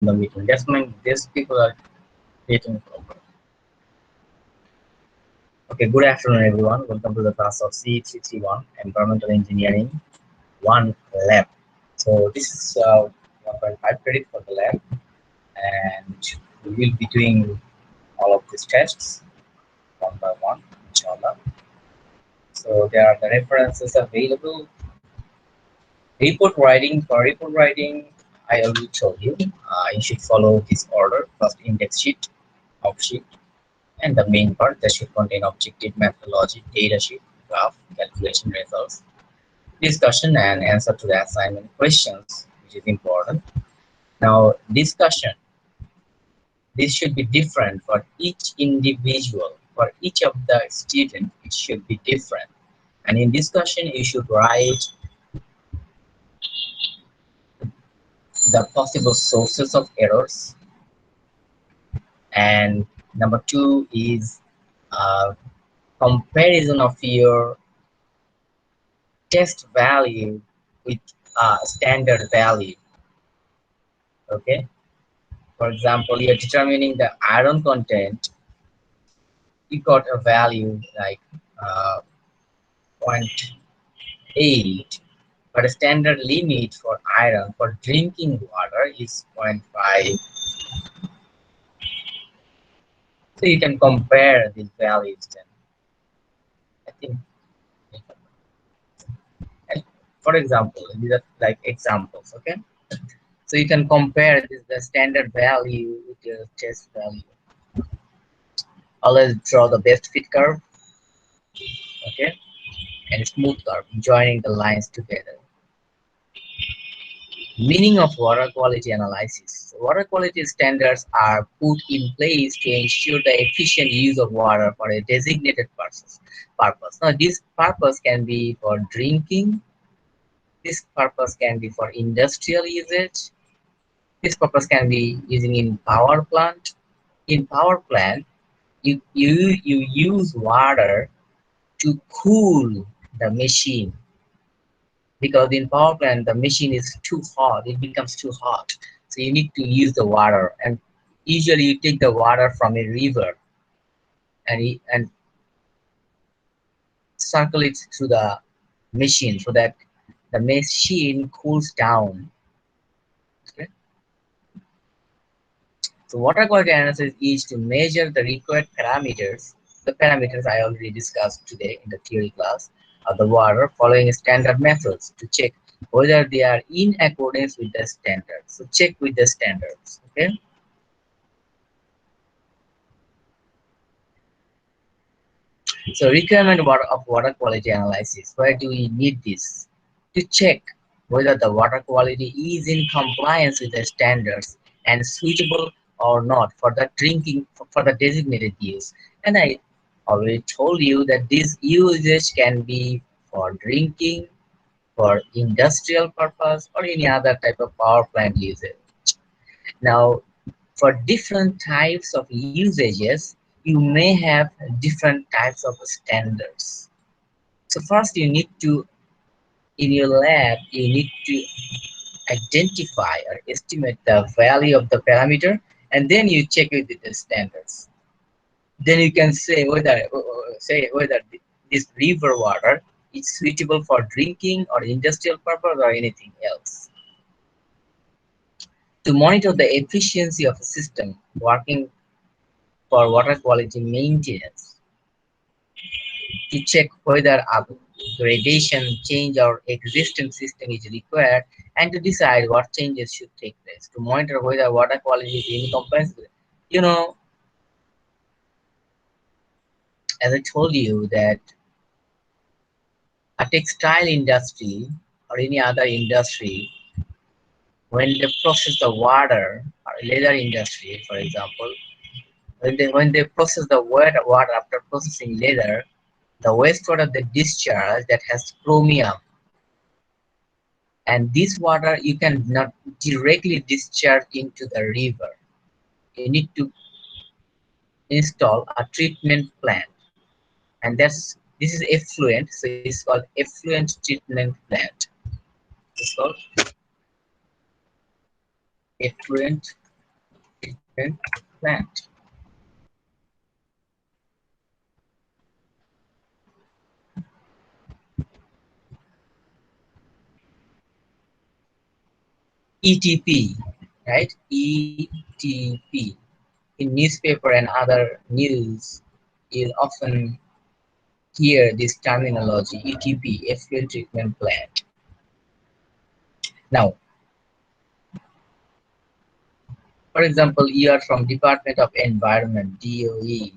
the meeting. That's mean these people are getting over. Okay, good afternoon everyone. Welcome to the class of C331 Environmental Engineering 1 lab. So this is 1.5 credit for the lab, and we will be doing all of these tests one by one, inshallah. So there are the references available. Report writing, I already told you. You should follow this order: first index sheet, outsheet, and the main part that should contain objective methodology, data sheet, graph, calculation results, discussion, and answer to the assignment questions, which is important. Now, discussion. This should be different for each individual. For each of the student, it should be different. And in discussion, you should write the possible sources of errors. And number two is comparison of your test value with standard value. Okay, for example, you're determining the iron content. You got a value like uh, 0.8, but a standard limit for iron for drinking water is 0.5. So you can compare these values then. I think, and for example, these are like examples. Okay, so you can compare this the standard value with your test value. Always draw the best fit curve. Okay, and smooth curve, joining the lines together. Meaning of water quality analysis. Water quality standards are put in place to ensure the efficient use of water for a designated purpose. Now, this purpose can be for drinking. This purpose can be for industrial usage. This purpose can be using in power plant. In power plant, you use water to cool the machine, because in power plant the machine is too hot, it becomes too hot, so you need to use the water, and usually you take the water from a river and circle it through the machine so that the machine cools down. Okay? So water quality analysis is to measure the required parameters. The parameters I already discussed today in the theory class of the water, following standard methods to check whether they are in accordance with the standards. So check with the standards. Okay. So requirement of water quality analysis. Why do we need this? To check whether the water quality is in compliance with the standards and suitable or not for the drinking, for the designated use. And I already told you that this usage can be for drinking, for industrial purpose, or any other type of power plant usage. Now, for different types of usages, you may have different types of standards. So first you need to, in your lab, you need to identify or estimate the value of the parameter, and then you check it with the standards. Then you can say whether this river water is suitable for drinking or industrial purpose or anything else. To monitor the efficiency of a system working for water quality maintenance, to check whether upgradation, change, or existing system is required, and to decide what changes should take place. To monitor whether water quality is in compliance. You know, as I told you that a textile industry or any other industry, when they process the water, or leather industry, for example, when they process the water after processing leather, the wastewater they discharge that has chromium, and this water you can not directly discharge into the river. You need to install a treatment plant, and this is effluent, so it's called effluent treatment plant. It's called effluent plant. ETP, right? ETP. In newspaper and other news, you often hear this terminology, ETP, effluent treatment plant. Now, for example, you are from Department of Environment, DOE.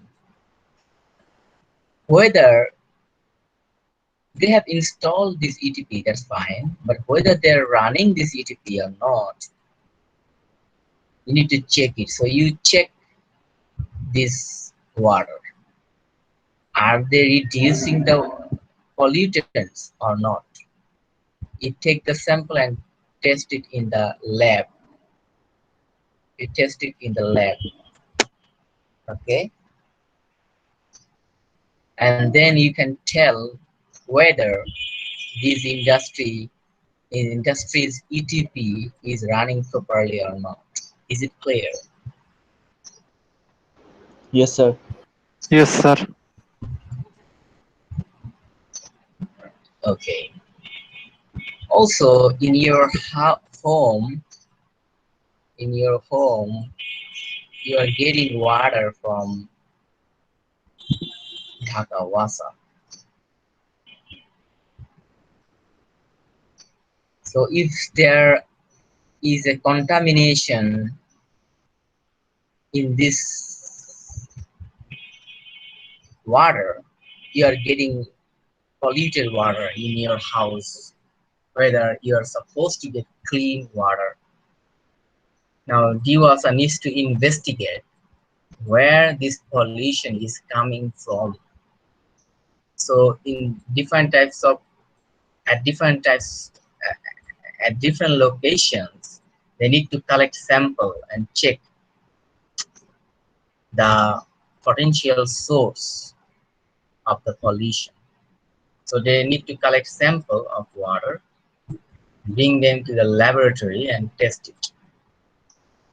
Whether they have installed this ETP, that's fine, but whether they're running this ETP or not, you need to check it. So you check this water. Are they reducing the pollutants or not? You take the sample and test it in the lab. You test it in the lab, okay? And then you can tell whether this industry's ETP is running properly or not. Is it clear? Yes, sir. Yes, sir. Okay. Also, home, in your home, you are getting water from Dhaka Wasa. So if there is a contamination in this water, you are getting polluted water in your house, whether you are supposed to get clean water. Now, DWASA needs to investigate where this pollution is coming from. So, in different types of at different types at different locations, they need to collect sample and check the potential source of the pollution. So they need to collect sample of water, bring them to the laboratory and test it.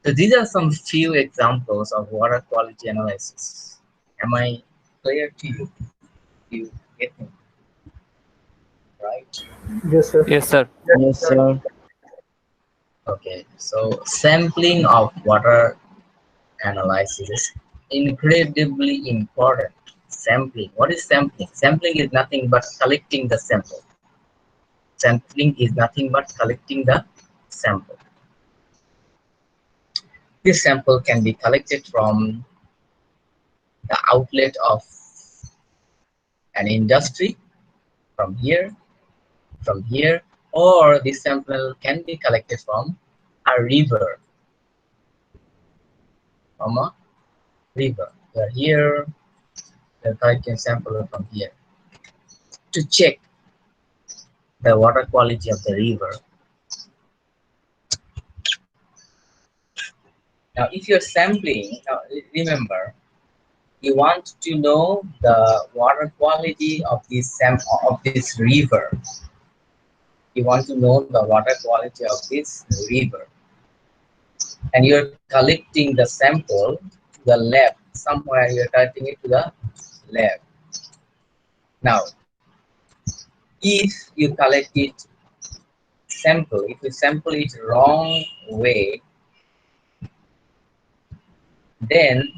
So these are some few examples of water quality analysis. Am I clear to you? You get me, right? Yes, sir. Yes, sir. Yes, sir. Okay, so sampling of water analysis is incredibly important. Sampling. What is sampling? Sampling is nothing but collecting the sample. Sampling is nothing but collecting the sample. This sample can be collected from the outlet of an industry, from here, or this sample can be collected from a river, from a river. We are here, we are collecting sample from here to check the water quality of the river. Now, if you're sampling, remember, you want to know the water quality of this river. You want to know the water quality of this river, and you're collecting the sample to the lab. Somewhere you're collecting it to the lab. Now, if you collect it if you sample it wrong way, then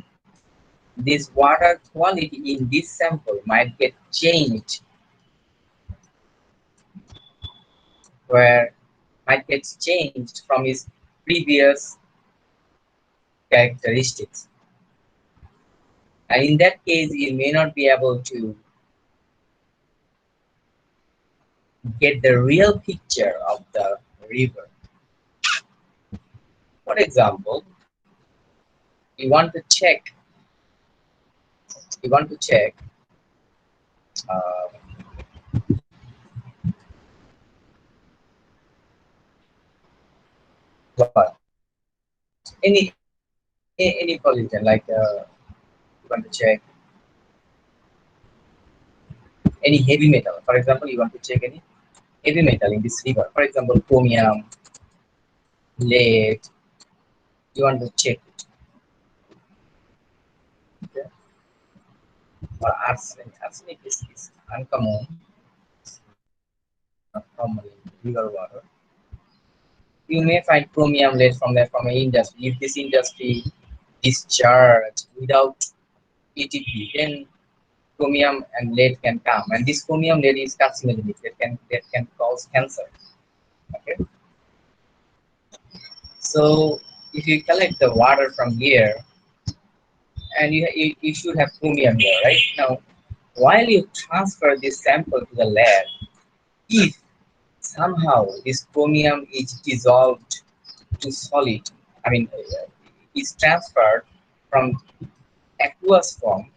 this water quality in this sample might get changed, where might get changed from its previous characteristics. And in that case, you may not be able to get the real picture of the river. For example, you want to check, you want to check uh, what any pollutant, like you want to check any heavy metal. For example, you want to check any heavy metal in this river. For example, chromium, lead. You want to check it. or arsenic. Arsenic is uncommon, not common in river water. You may find chromium lead from an industry. If this industry discharge without ETP, then chromium and lead can come, and this chromium lead is carcinogenic. That can cause cancer. Okay, so if you collect the water from here, and you should have chromium here, right? Now, while you transfer this sample to the lab, if somehow this chromium is dissolved to solid, I mean, is transferred from aqueous form,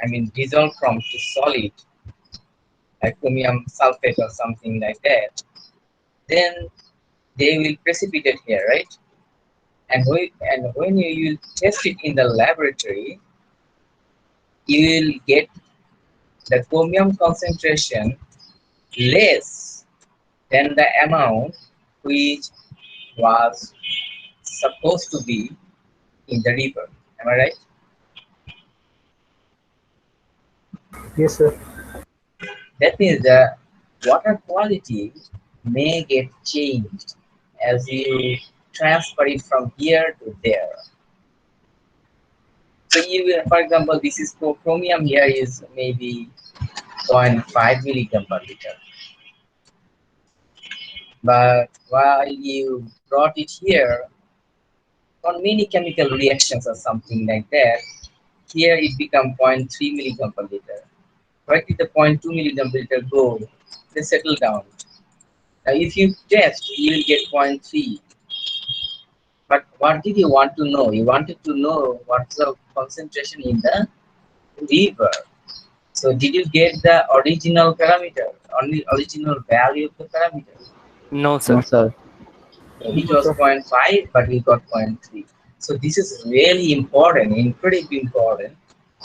I mean, dissolved from to solid, like chromium sulfate or something like that, then they will precipitate here, right? And when you will test it in the laboratory, you will get the chromium concentration less than the amount which was supposed to be in the river. Am I right? Yes, sir. That means the water quality may get changed as you transfer it from here to there. So you will, for example, this is chromium here is maybe zero point 0.5 milligram per liter. But while you brought it here on many chemical reactions or something like that, here it become zero point 0.3 milligram per liter. Where did the zero point 0.2 milligram per liter go? They settle down. Now, if you test, you will get zero point 0.3. But what did you want to know? You wanted to know what's the concentration in the river. So did you get the original parameter, only original value of the parameter? No, No, sir. sir. So which No, was sir. zero point 0.5, but we got zero point 0.3. So this is really important, incredibly important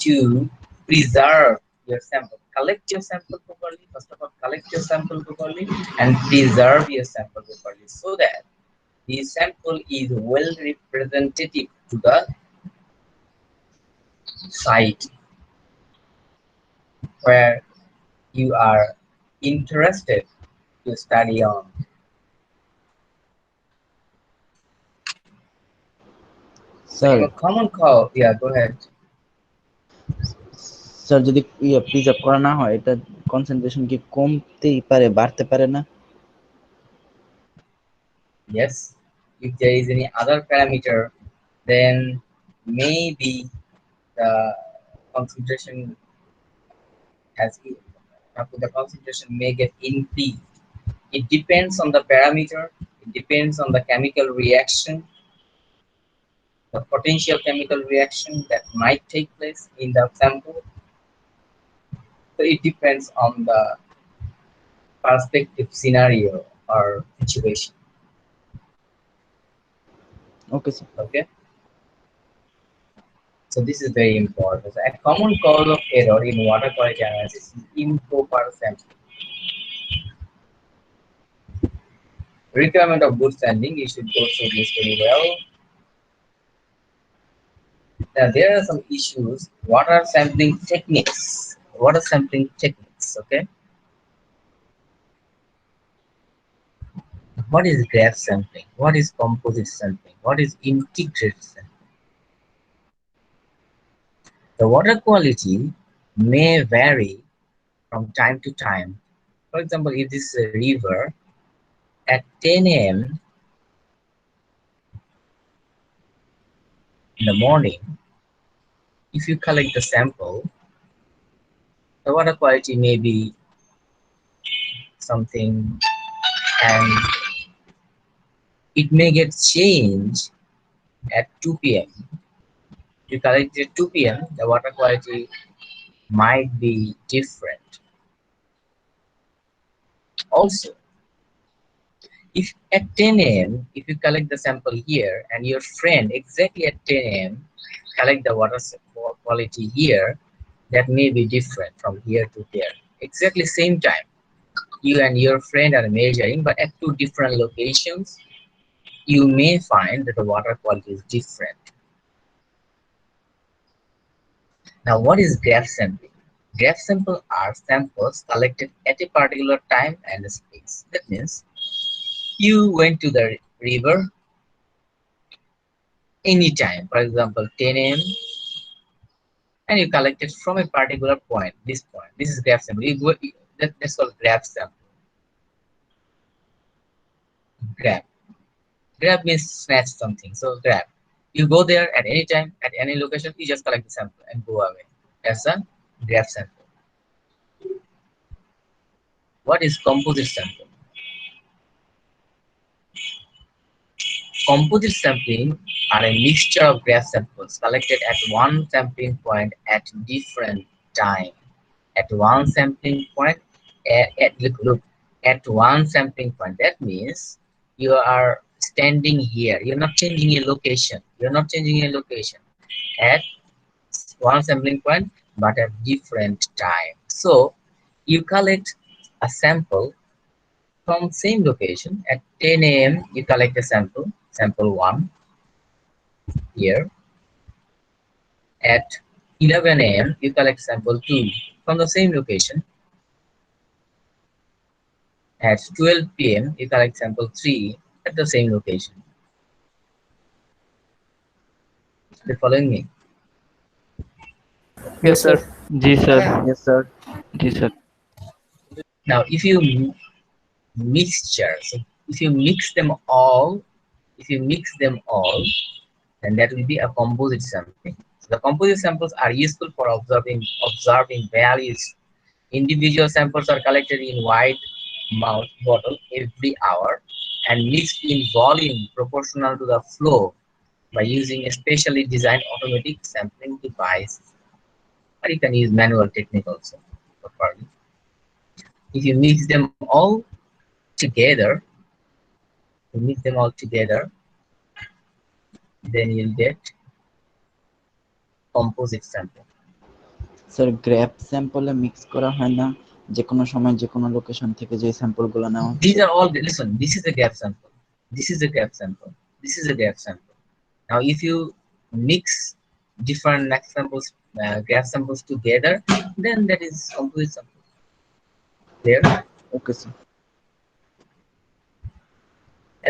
to preserve your sample. Collect your sample properly. First of all, collect your sample properly and preserve your sample properly so that the sample is well representative to the site where you are interested to study on. So sir a common call, yeah, go ahead. Sir যদি preserve করা না হয় এটা concentration কি কমতেই পারে বাড়তে পারে না? Yes, if there is any other parameter, then maybe the concentration has the concentration may get increased. It depends on the parameter. It depends on the chemical reaction, the potential chemical reaction that might take place in the sample. So it depends on the perspective scenario or situation. Okay sir. Okay, so this is very important. So a common cause of error in water quality analysis is improper sampling. Requirement of good sampling, you should go through this very well. Now there are some issues. What are sampling techniques? What are sampling techniques? Okay, what is graph sampling? What is composite sampling? What is integrated sampling? The water quality may vary from time to time. For example, if this is a river at 10 a.m. in the morning, if you collect the sample, the water quality may be something, and it may get changed at 2 p.m. You collect it at 2 p.m., the water quality might be different. Also, if at 10 a.m., if you collect the sample here and your friend exactly at 10 a.m. collect the water quality here, that may be different from here to there. Exactly same time, you and your friend are measuring, but at two different locations, you may find that the water quality is different. Now, what is graph sampling? Graph samples are samples collected at a particular time and space. That means you went to the river anytime, for example 10 a.m., and you collected from a particular point. This point, this is graph sample. That's called graph sample. Grab. Grab means snatch something. So grab. You go there at any time, at any location, you just collect the sample and go away. That's a graph sample. What is composite sample? Composite sampling are a mixture of graph samples collected at one sampling point at different time. At one sampling point, look, at one sampling point. That means you are standing here. You're not changing your location. You're not changing your location at one sampling point, but at different time. So you collect a sample from same location at 10 a.m. You collect a sample, sample one here. At 11 a.m. you collect sample two from the same location. At 12 p.m. you collect sample 3 at the same location. Are you following me? Yes, sir. जी sir Yes, sir. जी sir Now if you mixture, so if you mix them all, then that will be a composite sampling. So the composite samples are useful for observing values. Individual samples are collected in wide mouth bottle every hour and mixed in volume proportional to the flow by using a specially designed automatic sampling device. Or you can use manual technique also. If you mix them all together, then you'll get composite sample. Sir grab স্যাম্পলে mix করা হয় না, যে কোনো সময় যে কোনো location থেকে যে স্যাম্পলগুলো নেওয়া হচ্ছে? These are all, listen, this is a gap sample. This is a gap sample. This is a gap sample. Now, if you mix different gap samples together, then that is composite sample. Clear? Okay sir.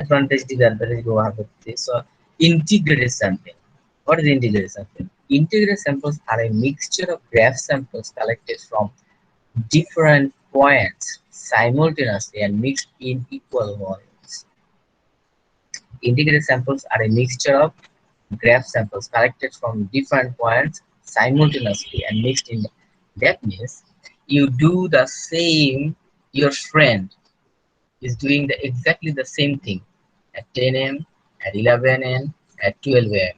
Advantage, disadvantage, go ahead with this. So, integrated sampling. What is integrated sampling? Integrated samples are a mixture of graph samples collected from different points simultaneously and mixed in equal volumes. Integrated samples are a mixture of graph samples collected from different points simultaneously and mixed in. That means you do the same, your friend is doing exactly the same thing at 10 a.m., at 11 a.m., at 12 a.m.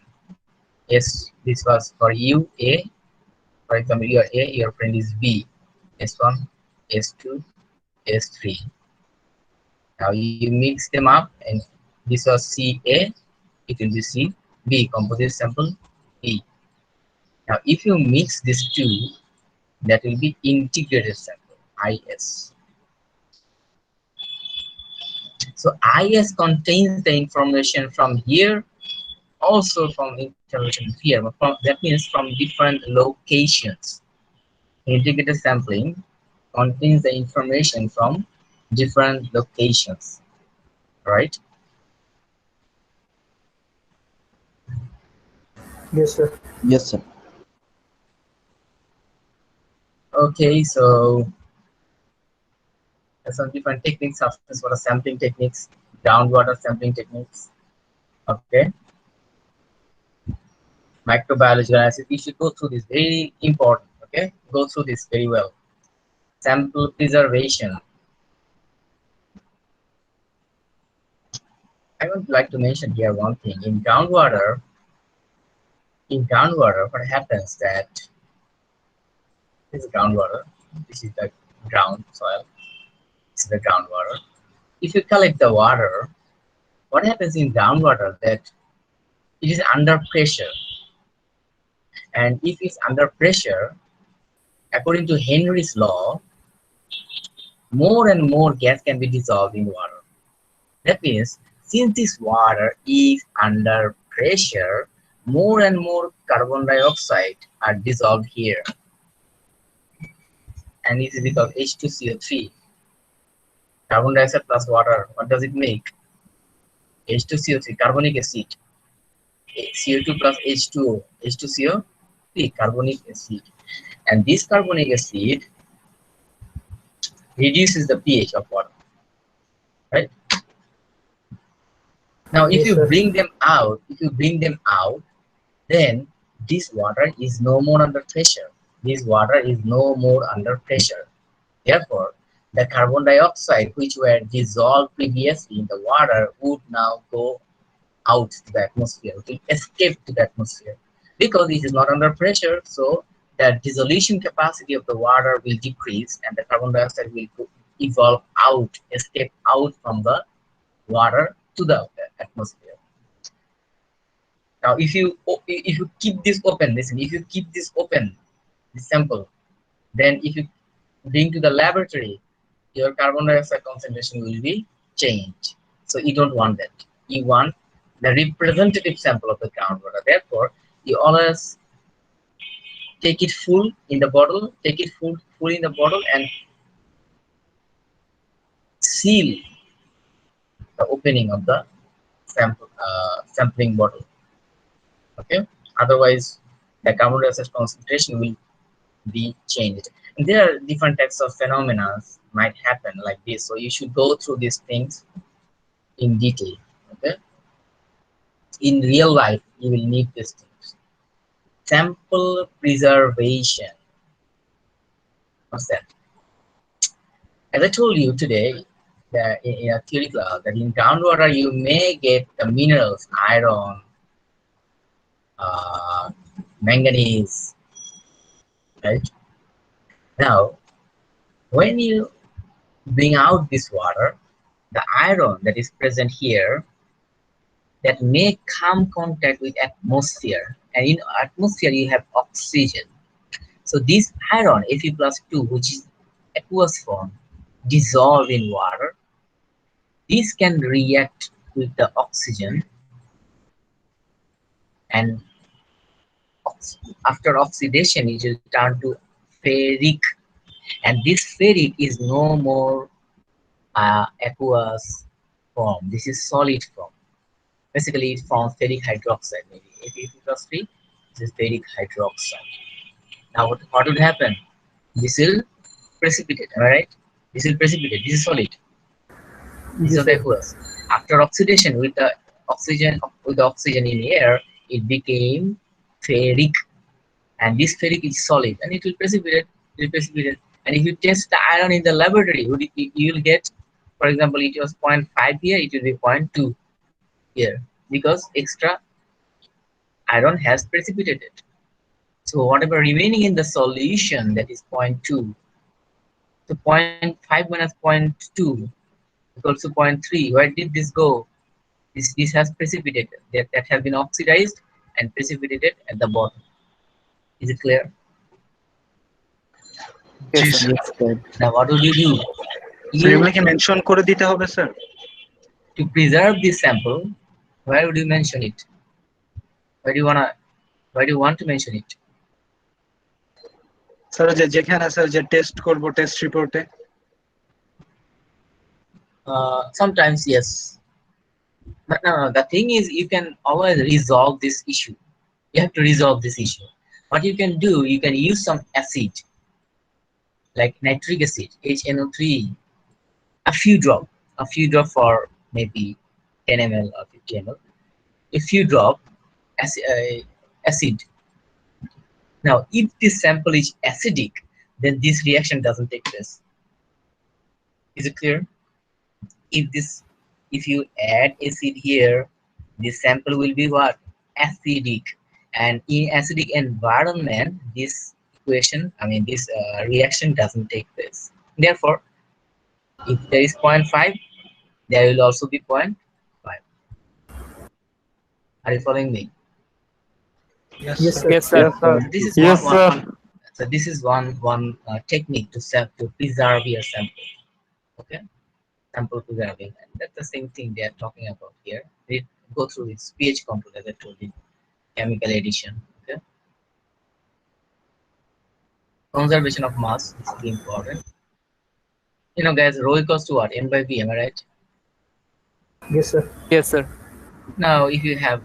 Yes, this was for you A. For example, you are A, your friend is B. S1, S2, S3. Now you mix them up, and this was CA, it will be C. B, composite sample B. Now if you mix these two, that will be integrated sample IS. So IS contains the information from here, also from information here, but that means from different locations. Integrated sampling contains the information from different locations, right? Yes, sir. Yes sir. Okay, so there's some different techniques, substance water sampling techniques, groundwater sampling techniques. Okay, microbiology analysis. You should go through this, very important. Okay, go through this very well. Sample preservation. I would like to mention here one thing. In groundwater, what happens that this is groundwater, this is the ground soil, this is the groundwater. If you collect the water, what happens in groundwater that it is under pressure, and if it's under pressure, according to Henry's law, more and more gas can be dissolved in water. That means since this water is under pressure, more and more carbon dioxide are dissolved here. and it is because H2CO3, carbon dioxide plus water. What does it make? H2CO3, carbonic acid. CO2 plus H2O, H2CO3, carbonic acid. And this carbonic acid reduces the pH of water, right? Now, if Yes, you sir. bring them out, then this water is no more under pressure. This water is no more under pressure. Therefore, the carbon dioxide which were dissolved previously in the water would now go out to the atmosphere, will escape to the atmosphere because it is not under pressure. So the dissolution capacity of the water will decrease and the carbon dioxide will evolve out, escape out from the water to the atmosphere. Now, if you keep this open, listen, if you keep this open, this sample, then if you bring to the laboratory, your carbon dioxide concentration will be changed. So you don't want that. You want the representative sample of the groundwater. Therefore, you always take it full in the bottle, take it full in the bottle and seal the opening of the sampling bottle. Okay. Otherwise, the carbon dioxide concentration will be changed. And there are different types of phenomena might happen like this. So you should go through these things in detail. Okay. In real life, you will need these things. Sample preservation. What's that? As I told you today, that in a theory class, that in groundwater you may get the minerals, iron, uh, manganese, right? Now, when you bring out this water, the iron that is present here that may come contact with atmosphere, and in atmosphere you have oxygen. So this iron Fe plus 2, which is aqueous form, dissolved in water, this can react with the oxygen, and after oxidation it will turn to ferric, and this ferric is no more aqueous form. This is solid form. Basically it forms ferric hydroxide. Maybe Fe plus 3, this is ferric hydroxide. Now what would happen? This will precipitate, am I right? This will precipitate. This is solid. This Yes, is the sir. aqueous. After oxidation with the oxygen in air, it became ferric, and this ferric is solid, and it will precipitate. And if you test the iron in the laboratory, you will get, for example, it was 0.5 here, it will be 0.2 here because extra iron has precipitated. So whatever remaining in the solution, that is 0.2. So 0.5 minus 0.2 equals to 0.3. Where did this go? This has precipitated. That has been oxidized and precipitated at the bottom. Is it clear? Yes, G sir. Sir. Yes, sir. Now what would you do? Sir You, এগুলো কি mention করে দিতে হবে sir? to preserve this sample, where would you mention it? Where do you want to mention it? Sir যেখানে sir যে test করব test রিপোর্টে। Sometimes yes, but no, the thing is you can always resolve this issue. You have to resolve this issue. What you can do, you can use some acid like nitric acid, HNO3, a few drop for maybe 10 ml or 50 ml, a few drop acid. Now, if this sample is acidic, then this reaction doesn't take place. Is it clear? If this, if you add acid here, this sample will be what? Acidic. And in acidic environment, this equation, I mean this reaction doesn't take place. Therefore, if there is 0.5, there will also be 0.5. Are you following me? Yes Yes, sir. sir. Yes, Yes, sir. sir. This is Yes, sir. so this is one technique to preserve your sample. Okay, sample preserving, and that's the same thing they are talking about here. We go through its pH control, as I told you, chemical addition. Okay, Conservation of mass, this is important. You know, guys, rho equals to what? M by V, am I right? Yes, sir. Yes, sir. Now, if you have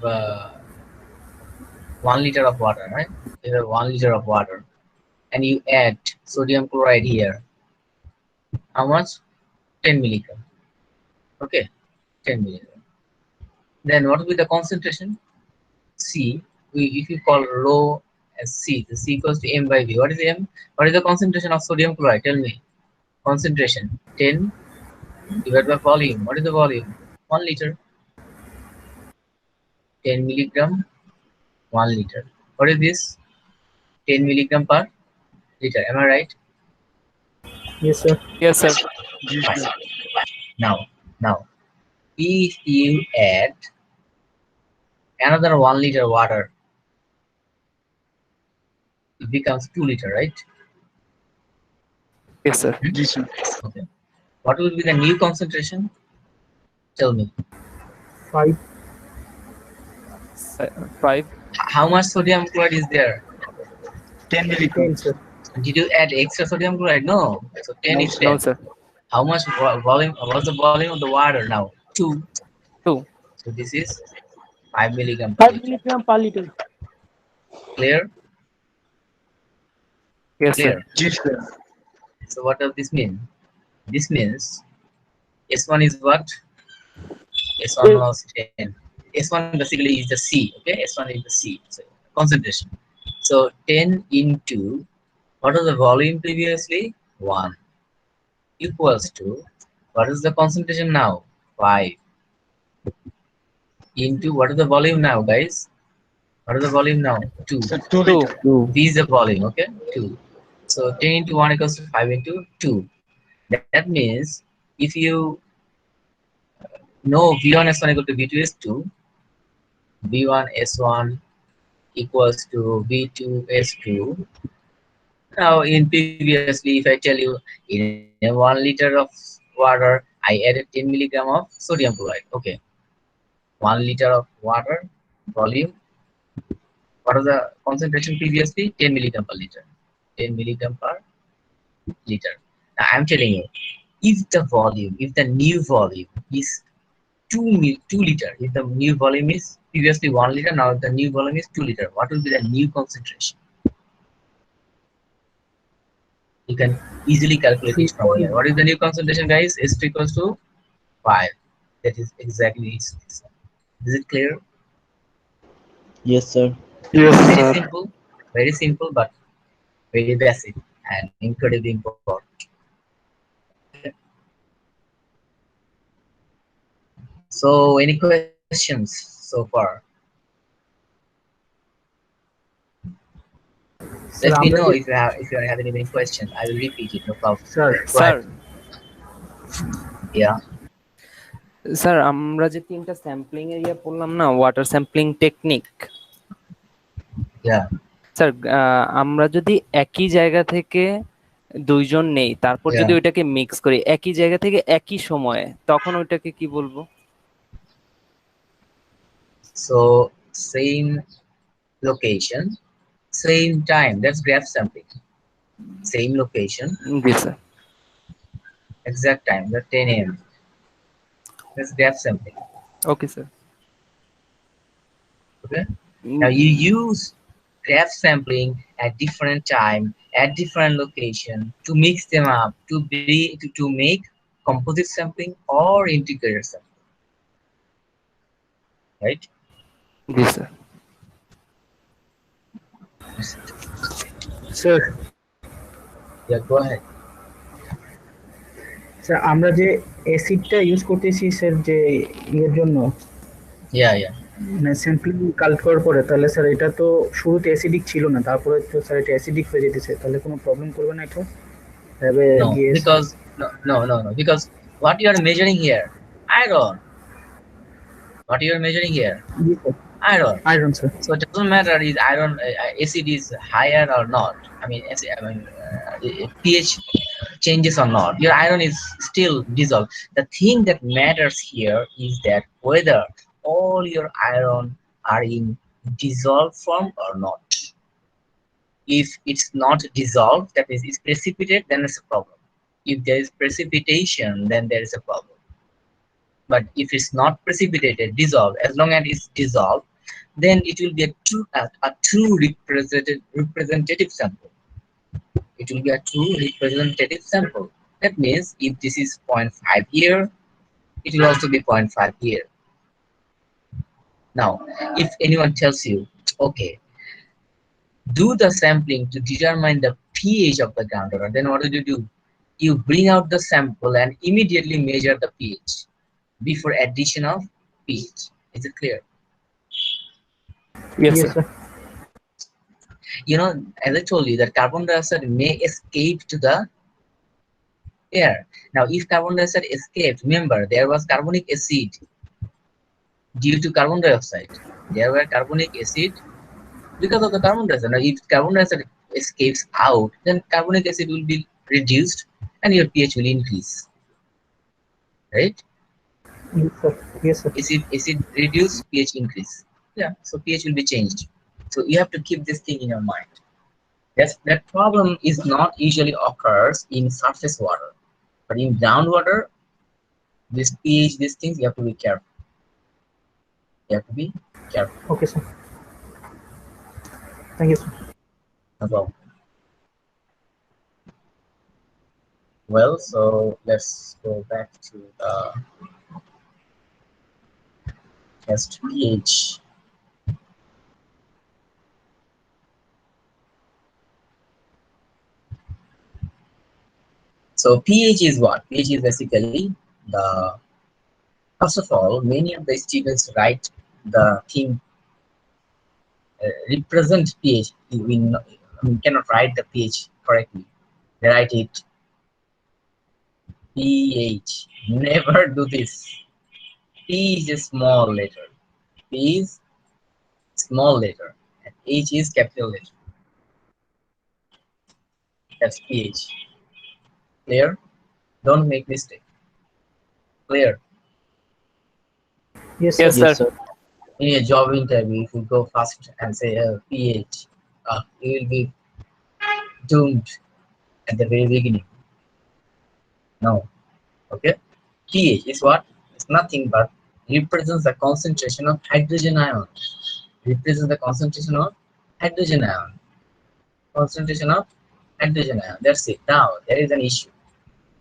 1 liter of water, right? You have 1 liter of water, and you add sodium chloride here. How much? 10 milligram. Okay, 10 milligram. Then what will be the concentration? C. If you call rho as C, the C equals to M by V. What is M? What is the concentration of sodium chloride? Tell me. Concentration 10 divided by volume. What is the volume? 1 liter. 10 milligram, 1 liter. What is this? 10 milligram per liter. Am I right? Yes, sir. Yes, sir. G Fine. Sir Now, if you add another 1 liter water, it becomes 2 liter, right? Yes, sir. G sir Okay. What will be the new concentration? Tell me. 5. 5. How much sodium chloride is there? 10 milligram 10, sir. Did you add extra sodium chloride? No. So 10 No, is No, 10. sir. How much volume? What's the volume of the water now? 2. 2. So this is 5 milligram per 5 liter. milligram per liter. Clear? Yes, Clear. sir. G sir So what does this mean? This means S1 is what? S1 Yes. was 10. S1 basically is the C. Okay, S1 is the C. So concentration. So 10 into what was the volume previously? 1 equals to what is the concentration now? 5 into what is the volume now, guys? What is the volume now? 2. Sir 2 2. Litre 2. V is the volume, okay? 2. So 10 into 1 equals to 5 into 2. That means if you know V1 S1 equal to V2 S2, V1 S1 equals to V2 S2. Now in previously, if I tell you in a 1 liter of water, I added 10 milligram of sodium chloride. Okay. 1 liter of water volume. What was the concentration previously? 10 milligram per liter. 10 milligram per liter. Now I'm telling you, if the volume, if the new volume is 2 liter, if the new volume is previously 1 liter, now the new volume is 2 liter, what will be the new concentration? You can easily calculate it from here. What is the new concentration, guys? S2 equals to 5. That is exactly it. Is it clear? Yes, sir. Yes, Very sir. simple, very simple, but very basic and incredibly important. So, any questions so far? Sir, Let me আমরা know যে- if you are having any questions. I will repeat it. No problem. Sir Go sir ahead. Yeah. Sir আমরা যে তিনটা sampling area পড়লাম না, water sampling technique, Yeah. Sir আমরা যদি একই জায়গা থেকে দুইজন নেই, তারপর যদি Yeah. ওইটাকে মিক্স করি একই জায়গা থেকে একই সময়ে, তখন ওইটাকে কি বলবো? So same location, same time. That's graph sampling. Same location, G sir. exact time. That's 10 a.m. That's graph sampling. Okay sir. Okay. Now you use graph sampling at different time, at different location to mix them up to make composite sampling or integrated sampling. Right? G sir. Sir Yeah, go ahead. Sir আমরা যে অ্যাসিডটা use করতেছি sir যে ইয়ের জন্য Yeah, yeah. মানে sampling collect করার পরে, তাহলে স্যার এটা তো শুরুতে অ্যাসিডিক ছিল না, তারপরে তো স্যার এটা অ্যাসিডিক হয়ে যেতেছে, তাহলে কোনো প্রবলেম করবে না এটা তবে No, গিয়ে because no. Because what you are measuring here, iron. What you are measuring here, iron. Iron sir So it doesn't matter is iron acid is higher or not. I mean, pH changes or not. Your iron is still dissolved. The thing that matters here is that whether all your iron are in dissolved form or not. If it's not dissolved, that means it's precipitate, then it's a problem. If there is precipitation, then there is a problem. But if it's not precipitated, dissolved, as long as it's dissolved, then it will be a true representative sample. It will be a true representative sample. That means if this is 0.5 here, it will also be 0.5 here. Now, if anyone tells you, okay, do the sampling to determine the pH of the groundwater, then what do? You bring out the sample and immediately measure the pH before addition of pH. Is it clear? Yes, Yes, sir. sir. You know, as I told you, that carbon dioxide may escape to the air. Now, if carbon dioxide escaped, remember there was carbonic acid due to carbon dioxide. There were carbonic acid because of the carbon dioxide. Now, if carbon dioxide escapes out, then carbonic acid will be reduced and your pH will increase, right? Yes, sir. Yes, sir. Acid reduce, pH increase. Yeah, so pH will be changed. So you have to keep this thing in your mind. That problem is not usually occurs in surface water, but in groundwater, this pH, these things you have to be careful. You have to be careful. Okay, sir. Thank you, sir. No problem. Well, so let's go back to the test pH. So pH is what? pH is basically the, first of all, many of the students write the thing, represent pH. We cannot write the pH correctly. They write it pH. Never do this. P is a small letter. P is small letter. And H is capital letter. That's pH. Clear? Don't make mistake. Clear? Yes, Yes, sir. Yes, sir. sir. In a job interview, if you go fast and say pH, you will be doomed at the very beginning. No. Okay? pH is what? It's nothing but represents the concentration of hydrogen ion. Represents the concentration of hydrogen ion. Concentration of hydrogen ion. That's it. Now there is an issue.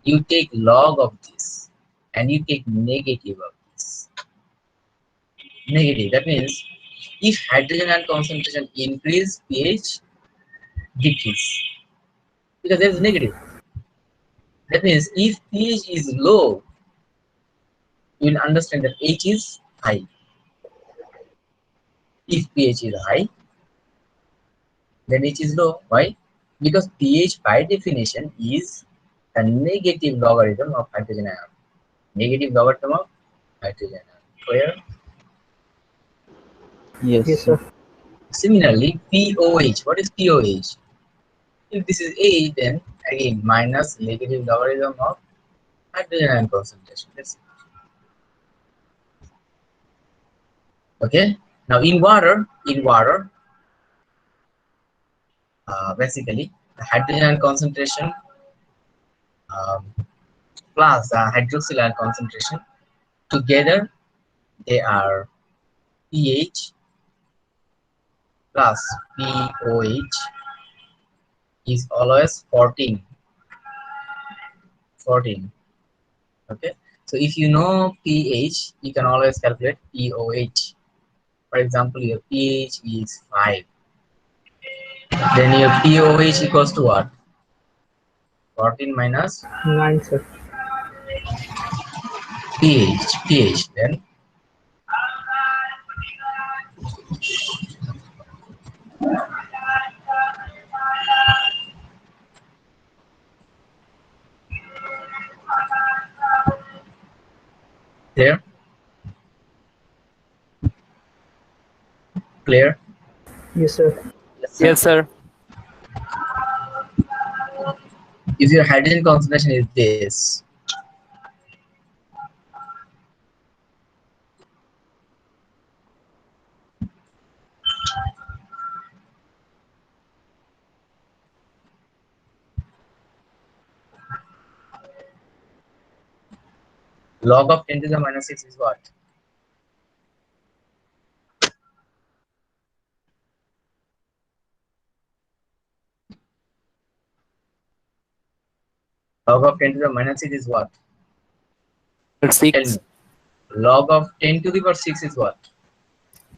You take log of this and you take negative of this. Negative. That means if hydrogen ion concentration increase, pH decrease because there is negative. That means if pH is low, you will understand that H is high. If pH is high, then H is low. Why? Because pH by definition is a negative logarithm of hydrogen ion. Negative logarithm of hydrogen ion. Clear? Yes, Yes, sir. sir. Similarly, POH. What is POH? If this is A, then again minus negative logarithm of hydrogen ion concentration. That's it. Okay. Now in water, basically the hydrogen ion concentration um, plus the hydroxyl ion concentration together, they are pH plus POH is always 14. 14. Okay. So if you know pH, you can always calculate POH. For example, your pH is 5. Then your POH equals to what? 14 minus 9, sir. pH. Then there, clear. Yes, sir. Yes, sir. Yes, sir. If your hydrogen concentration is this, Log of 10 to the minus 6 is what? Log of 10 to the minus 6 is what? Tell 6. me. Log of 10 to the power 6 is what?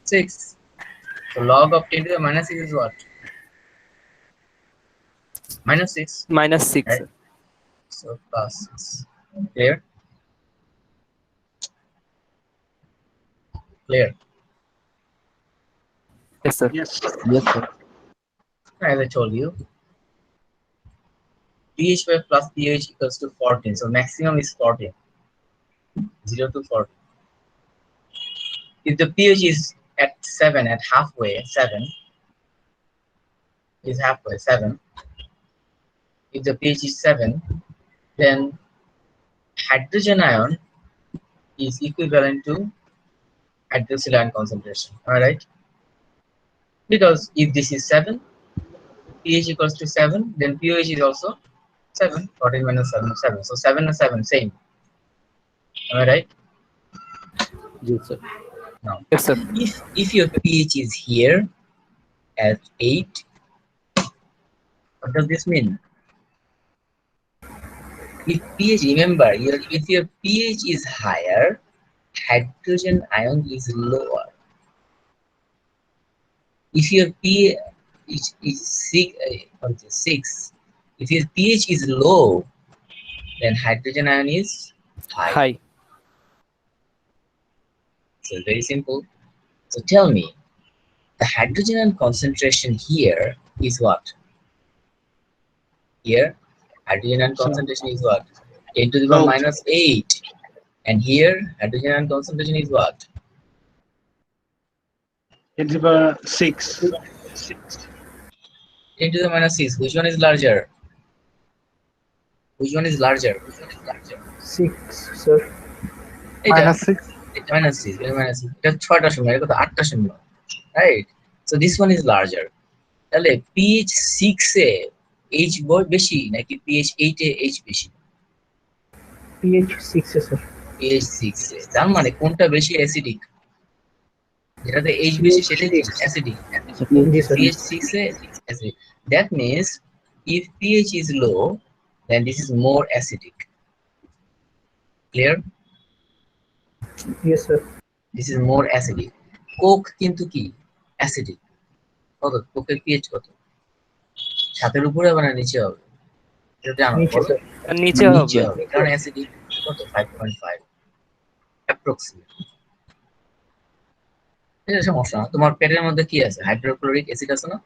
6. So log of 10 to the minus 6 is what? Minus 6. Minus 6. Right? So plus 6. Clear? Clear. Yes, sir. Yes. Yes, sir. As I told you, pH plus pH equals to 14. So maximum is 14. 0 to 14. If the pH is at 7, at halfway, 7 is halfway, 7. If the pH is 7, then hydrogen ion is equivalent to hydroxyl ion concentration. Alright? Because if this is 7, pH equals to 7, then pH is also 7. 14 minus 7, 7. So 7 and 7, same. Am I right? Yes, sir. Now, Yes, sir. if your pH is here at 8, what does this mean? If pH, remember, if your pH is higher, hydrogen ion is lower. If your pH is 6, if your pH is low, then hydrogen ion is high. High. So very simple. So tell me, the hydrogen ion concentration here is what? Here, hydrogen ion So, concentration is what? 10 to the power so minus 8. And here, hydrogen ion concentration is what? it's 6. 10 to the minus 6. Which one is larger? Which one is larger? 6, sir. এটা -6. এটা minus 6, এটা minus 6. এটা 6টা শূন্য, এটা কত 8টা শূন্য, right? So this one is larger. তাহলে pH 6 এ H বেশি নাকি pH 8 এ H বেশি? pH 6 এ স্যার। pH 6 এ। তার মানে কোনটা বেশি অ্যাসিডিক? যেটাতে H বেশি সেটা কি acidic? G sir. pH 6 A acidic. That means if pH is low, then this is more acidic. Clear? Yes sir. This is more acidic. Coke কিন্তু কি অ্যাসিডিক। কত কোকের pH কত? 7 এর উপরে হবে না নিচে হবে? এটা জানো নিচে বলো? স্যার। আর নিচে নিচে হবে। হবে কারণ অ্যাসিডিক। কত 5.5 approximate। এটা সমস্যা না। তোমার পেটের মধ্যে কি আছে? হাইড্রোক্লোরিক অ্যাসিড আছে না?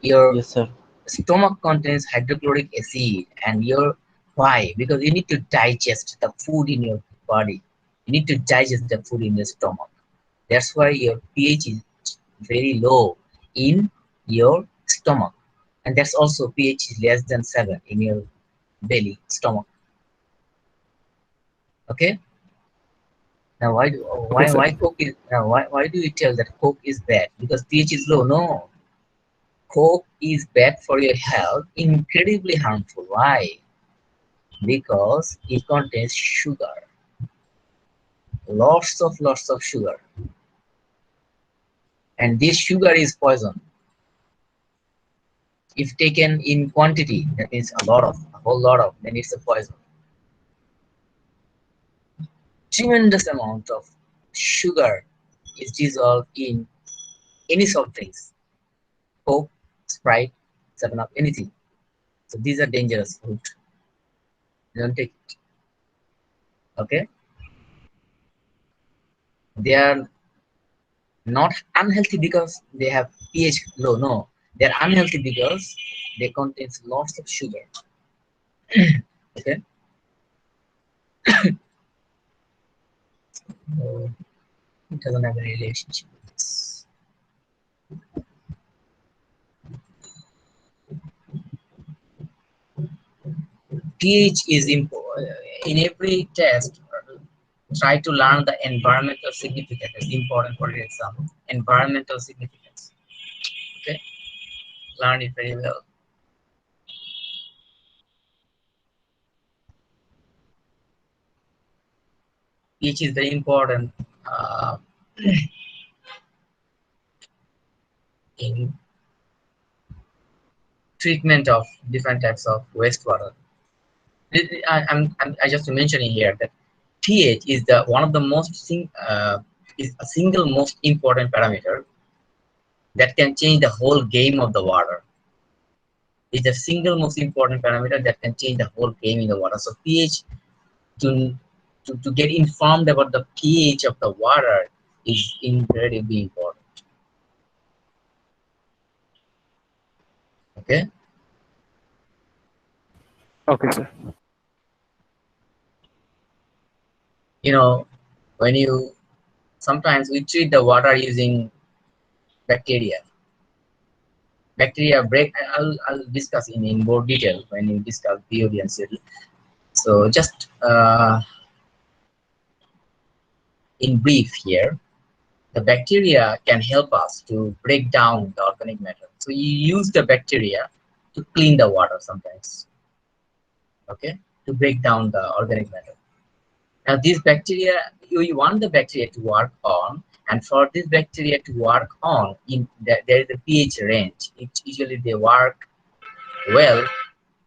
Your Yes, sir. stomach contains hydrochloric acid, and your why? Because you need to digest the food in your body. You need to digest the food in your stomach. That's why your pH is very low in your stomach, and that's also pH is less than 7 in your belly stomach. Okay. Now Okay, sir. why coke is now why do you tell that coke is bad? Because pH is low? No, coke is bad for your health, incredibly harmful. Why? Because it contains sugar, lots of sugar, and this sugar is poison. If taken in quantity, that means a whole lot of, then it's a poison. Tremendous amount of sugar is dissolved in any soft drinks, Coke, Sprite, 7-Up, anything. So these are dangerous food. Don't take it. Okay? They are not unhealthy because they have pH low. No, they're unhealthy because they contain lots of sugar. Okay? So it doesn't have a relationship with this. pH is important in every test. Try to learn the environmental significance. It's important for your exam. Environmental significance. Okay, learn it very well. pH is very important in treatment of different types of wastewater. I just mentioning here that pH is the one of the is a single most important parameter that can change the whole game of the water. It's the single most important parameter that can change the whole game in the water. So pH, to to get informed about the pH of the water is incredibly important. Okay. Okay, sir. You know, when you sometimes we treat the water using bacteria. Bacteria break. I'll discuss in more detail when you discuss BOD and COD. So just in brief here, the bacteria can help us to break down the organic matter. So you use the bacteria to clean the water sometimes. Okay, to break down the organic matter. Now these bacteria, you want the bacteria to work on, and for this bacteria to work on, there is a pH range. Usually they work well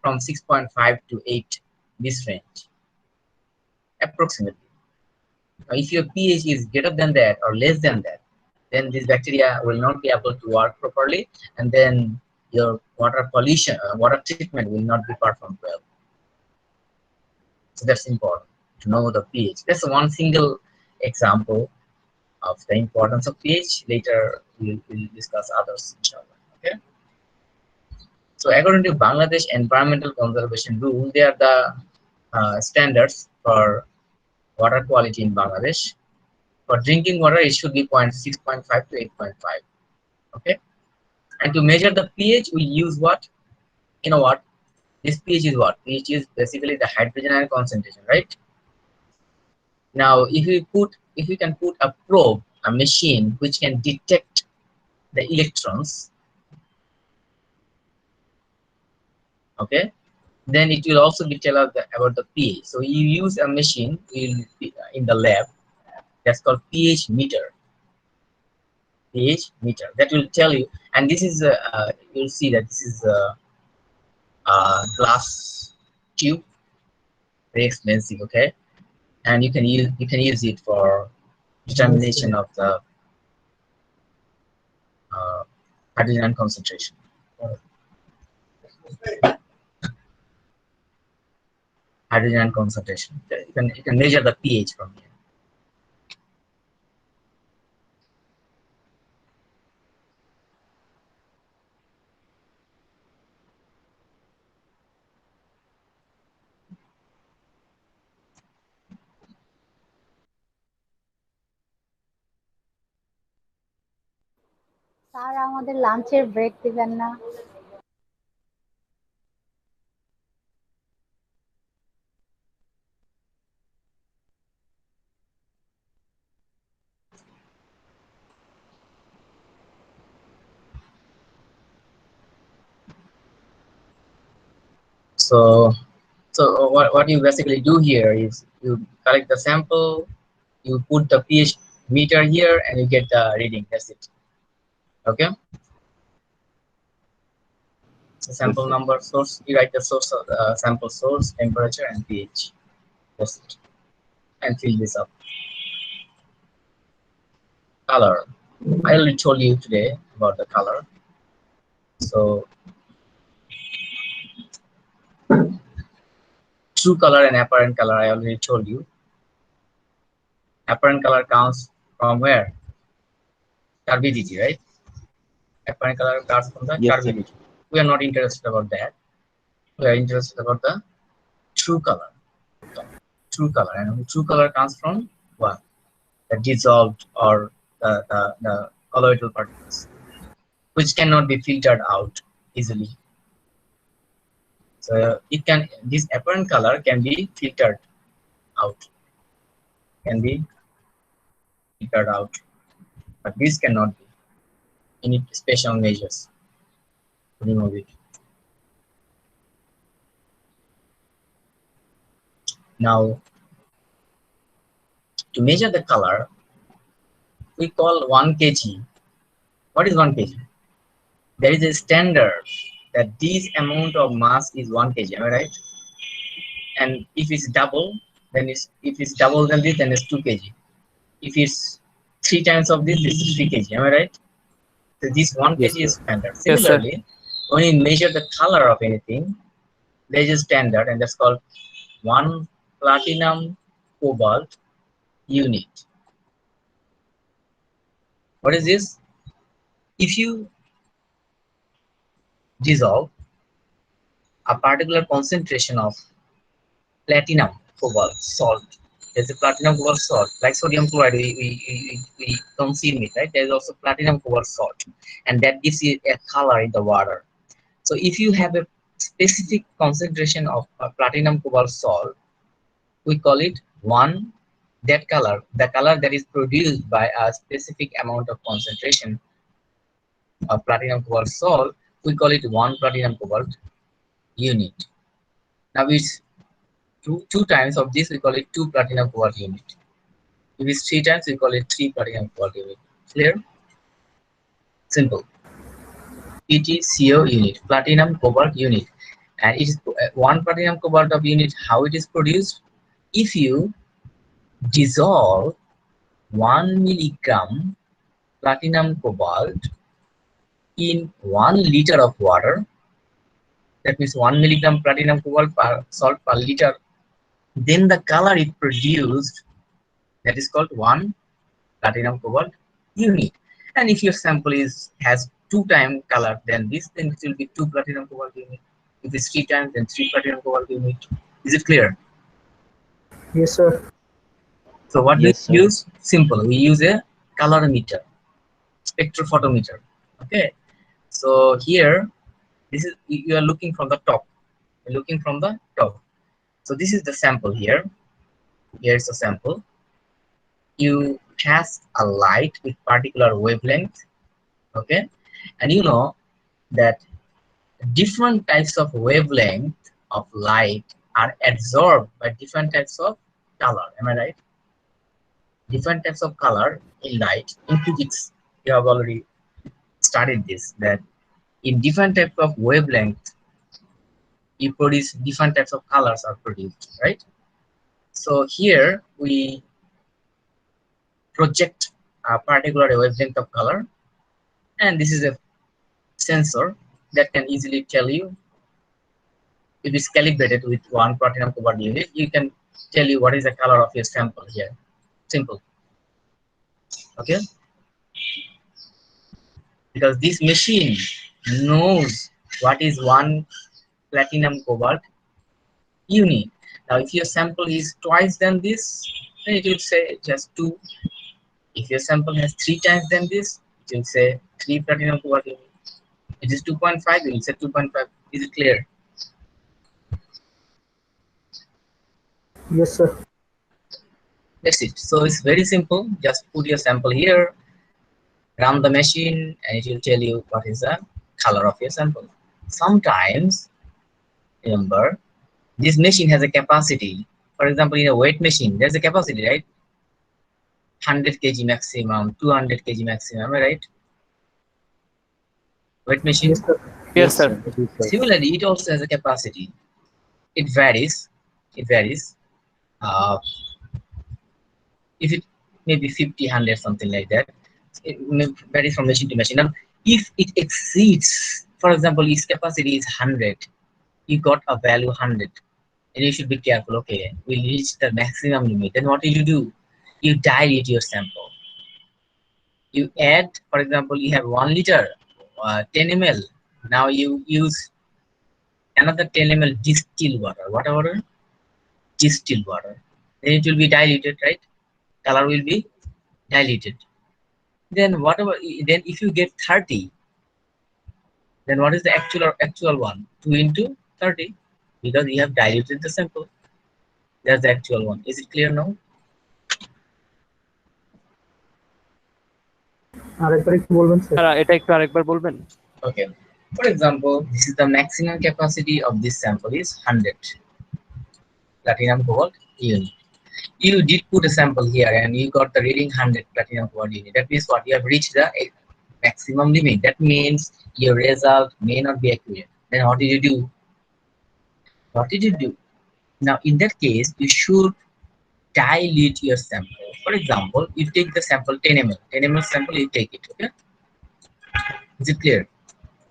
from 6.5 to 8, this range, approximately. Now, if your pH is greater than that or less than that, then this bacteria will not be able to work properly, and then your water pollution, water treatment will not be performed well. So that's important to know the pH. That's one single example of the importance of pH. Later we'll discuss others, inshallah. Okay. So according to Bangladesh Environmental Conservation Rule, they are the standards for water quality in Bangladesh. For drinking water, it should be 6.5 to 8.5. Okay. And to measure the pH, we use what? You know what? This pH is what? pH is basically the hydrogen ion concentration, right? Now, if we can put a probe, a machine which can detect the electrons, okay, then it will also be tell us about the pH. So you use a machine in the lab that's called pH meter. pH meter that will tell you, and this is you'll see that this is a glass tube, very expensive, okay, and you can use it for determination of the uh, hydrogen concentration. Hydrogen concentration. You can measure the pH from here. Sir আমাদের লাঞ্চের break দিবেন না? So what you basically do here is you collect the sample, you put the pH meter here, and you get the reading. That's it. Okay. So sample number, source. You write the source of the sample source, temperature, and pH. That's it. And fill this up. Color. I already told you today about the color. So true color and apparent color, I already told you. Apparent color comes from where? Turbidity, right? Apparent color comes from the Yes, sir. turbidity. We are not interested about that. We are interested about the true color. True color, and true color comes from what? The dissolved or the colloidal particles, which cannot be filtered out easily. So this apparent color can be filtered out, but this cannot be. You need special measures to remove it. Now, To measure the color, we call 1 kg. What is 1 kg? There is a standard that this amount of mass is 1 kg. Am I right? And if it's double, then if it's double than this, then it's 2 kg. If it's 3 times of this, this is 3 kg. Am I right? So this 1 Yes, kg sir. is standard. Yes, sir. Similarly, when you measure the color of anything, there is a standard, and that's called 1 platinum cobalt unit. What is this? If you dissolve a particular concentration of platinum cobalt salt, there's a platinum cobalt salt like sodium chloride, we consume it, right? There's also platinum cobalt salt, and that gives you a color in the water. So if you have a specific concentration of platinum cobalt salt, we call it 1, that color, the color that is produced by a specific amount of concentration of platinum cobalt salt, we call it 1 platinum cobalt unit. Now it's two times of this, we call it 2 platinum cobalt unit. If it's 3 times, we call it 3 platinum cobalt unit. Clear? Simple. PtCO unit, platinum cobalt unit. And it is 1 platinum cobalt of unit. How it is produced? If you dissolve 1 milligram platinum cobalt in 1 liter of water, that means 1 milligram platinum cobalt per salt per liter, then the color it produced, that is called 1 platinum cobalt unit. And if your sample has 2 times color, then it will be 2 platinum cobalt unit. If it's 3 times, then 3 platinum cobalt unit. Is it clear? Yes, sir. So what Yes, we sir. use? Simple. We use a colorimeter, spectrophotometer. Okay. So here, this is, you are looking from the top. You're looking from the top. So this is the sample here. Here's the sample. You cast a light with particular wavelength. Okay. And you know that different types of wavelength of light are absorbed by different types of color. Am I right? Different types of color in light. In physics, you have already studied this, that in different types of wavelength, you produce different types of colors are produced, right? So here we project a particular wavelength of color, and this is a sensor that can easily tell you, if it's calibrated with 1 platinum cobalt unit, you can tell you what is the color of your sample here. Simple. Okay, because this machine knows what is 1 platinum cobalt unit. Now if your sample is twice than this, then it will say just 2. If your sample has 3 times than this, it will say 3 platinum cobalt unit. It is 2.5, it will say 2.5. Is it clear? Yes, sir. That's it. So it's very simple. Just put your sample here, run the machine, and it will tell you what is the color of your sample. Sometimes, remember, this machine has a capacity. For example, in a weight machine, there's a capacity, right? 100 kg maximum, 200 kg maximum, am I right? Weight machine. Yes, sir. Yes, sir. Similarly, it also has a capacity. It varies. It varies. If it may be 50, 100, something like that, it may vary from machine to machine. Now, if it exceeds, for example, its capacity is 100, you got a value 100, and you should be careful. Okay, we reach the maximum limit. Then what do? You dilute your sample. You add, for example, you have 1 liter, 10 ml. Now you use another 10 ml distilled water. What water? Distilled water. Then it will be diluted, right? Color will be diluted. Then whatever, then if you get 30, then what is the actual one? 2 into 30, because you have diluted the sample. That's the actual one. Is it clear now? আরেকবার একটু বলবেন sir? Sir এটা একটু আরেকবার বলবেন? Okay. For example, this is the maximum capacity of this sample is 100 platinum cobalt unit. You did put a sample here and you got the reading 100 platinum coordinate. That means what? You have reached the maximum limit. That means your result may not be accurate. Then what did you do? What did you do? Now, in that case, you should dilute your sample. For example, you take the sample 10 ml. 10 ml sample, you take it. Okay? Is it clear?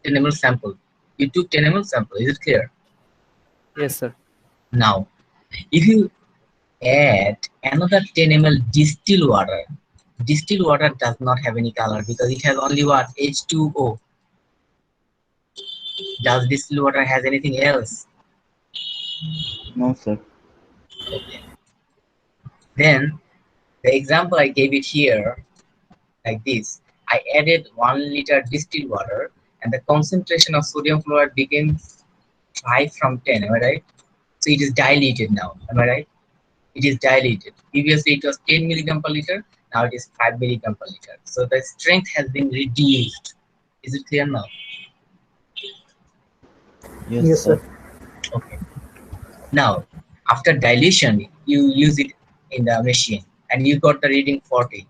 10 ml sample. You took 10 ml sample. Is it clear? Yes, sir. Now, if you add another 10 ml distilled water does not have any color because it has only what? H2O. Does distilled water has anything else? No, sir. Okay. Then the example I gave it here, like this. I added 1 liter distilled water and the concentration of sodium chloride became 5 from 10. Am I right? So it is diluted now. Am I right? It is diluted. Previously it was 10 milligram per liter. Now it is 5 milligram per liter. So the strength has been reduced. Is it clear now? Yes, Yes, sir. sir. Okay. Now, after dilution, you use it in the machine and you got the reading 40.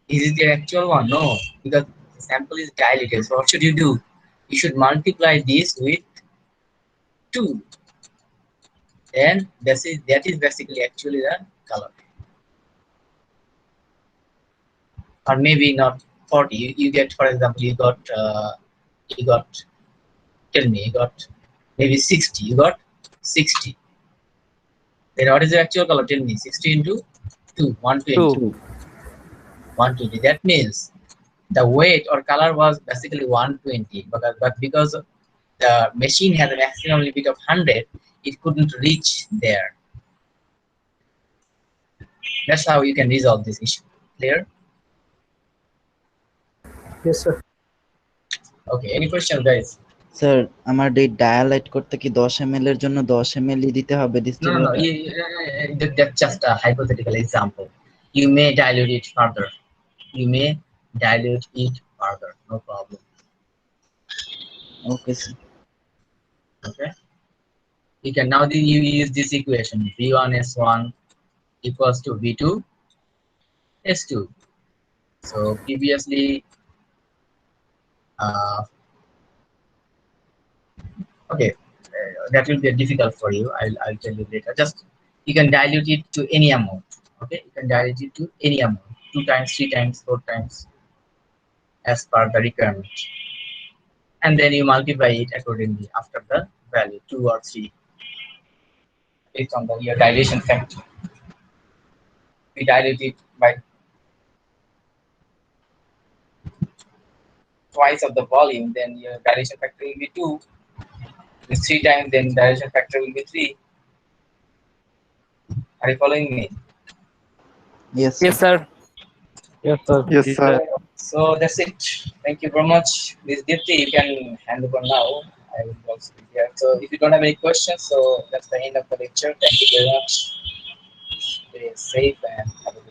Is it the actual one? No, because the sample is diluted. So what should you do? You should multiply this with 2. Then that is basically actually the color. Or maybe not 40. You get, for example, you got tell me, you got maybe 60. You got 60. Then what is the actual color? Tell me. 60 into 2, 120. 2. 120. That means the weight or color was basically 120, but because the machine has a maximum limit of 100, it couldn't reach there. That's how you can resolve this issue. Clear? Yes, sir. Okay. Any questions, guys? Sir আমার এই ডায়ালাইট করতে কি 10 ml এর জন্য 10 ml ই দিতে হবে No, distil no, no. Water? That's just a hypothetical example. You may dilute it further. You may dilute it further. No problem. Okay sir. Okay. You can now you use this equation: V1S1 equals to V2S2. So previously, okay, that will be difficult for you. I'll tell you later. Just you can dilute it to any amount. Okay, you can dilute it to any amount, 2 times, 3 times, 4 times, as per the requirement, and then you multiply it accordingly after the value 2 or 3 based on your dilation factor. We dilute it by twice of the volume, then your dilation factor will be 2. With 3 times, then dilation factor will be 3. Are you following me? Yes Yes, sir. Yes, sir. Yes, sir. So that's it. Thank you very much. Miss Dipti, you can hand over now. I will also be here. So if you don't have any questions, so that's the end of the lecture. Thank you very much. Stay safe and have a good